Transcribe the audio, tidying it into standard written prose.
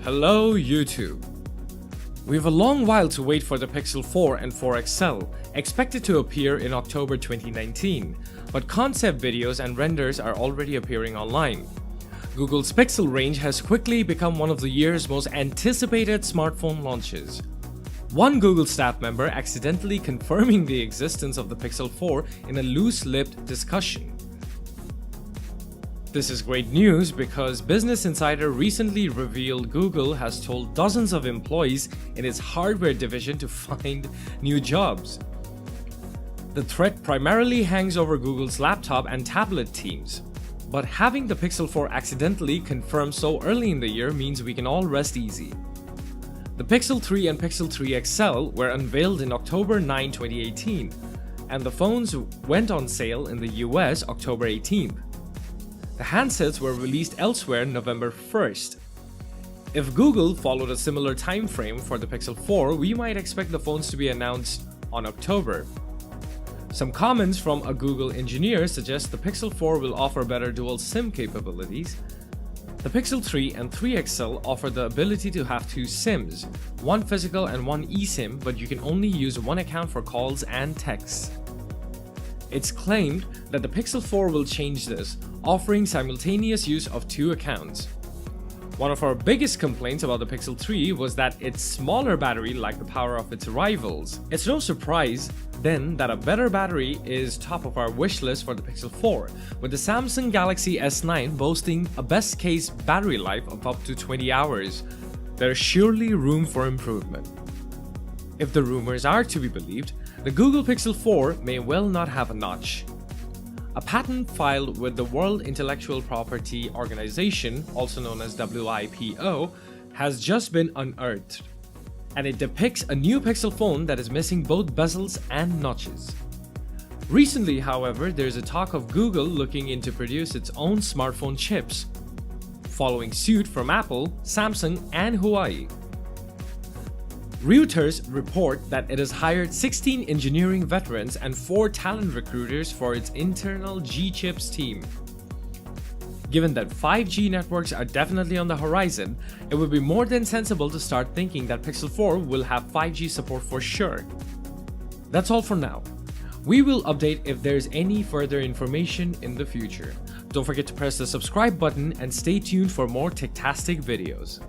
Hello YouTube! We have a long while to wait for the Pixel 4 and 4 XL, expected to appear in October 2019, but concept videos and renders are already appearing online. Google's Pixel range has quickly become one of the year's most anticipated smartphone launches. One Google staff member accidentally confirming the existence of the Pixel 4 in a loose-lipped discussion. This is great news because Business Insider recently revealed Google has told dozens of employees in its hardware division to find new jobs. The threat primarily hangs over Google's laptop and tablet teams, but having the Pixel 4 accidentally confirmed so early in the year means we can all rest easy. The Pixel 3 and Pixel 3 XL were unveiled in October 9, 2018, and the phones went on sale in the US October 18th. The handsets were released elsewhere November 1st. If Google followed a similar time frame for the Pixel 4, we might expect the phones to be announced on October. Some comments from a Google engineer suggest the Pixel 4 will offer better dual SIM capabilities. The Pixel 3 and 3 XL offer the ability to have two SIMs, one physical and one eSIM, but you can only use one account for calls and texts. It's claimed that the Pixel 4 will change this, offering simultaneous use of two accounts. One of our biggest complaints about the Pixel 3 was that its smaller battery lacked the power of its rivals. It's no surprise then that a better battery is top of our wish list for the Pixel 4, with the Samsung Galaxy S9 boasting a best case battery life of up to 20 hours. There's surely room for improvement. If the rumors are to be believed, the Google Pixel 4 may well not have a notch. A patent filed with the World Intellectual Property Organization, also known as WIPO, has just been unearthed, and it depicts a new Pixel phone that is missing both bezels and notches. Recently, however, there's a talk of Google looking into produce its own smartphone chips, following suit from Apple, Samsung, and Huawei. Reuters report that it has hired 16 engineering veterans and 4 talent recruiters for its internal G-Chips team. Given that 5G networks are definitely on the horizon, it would be more than sensible to start thinking that Pixel 4 will have 5G support for sure. That's all for now. We will update if there's any further information in the future. Don't forget to press the subscribe button and stay tuned for more tech-tastic videos.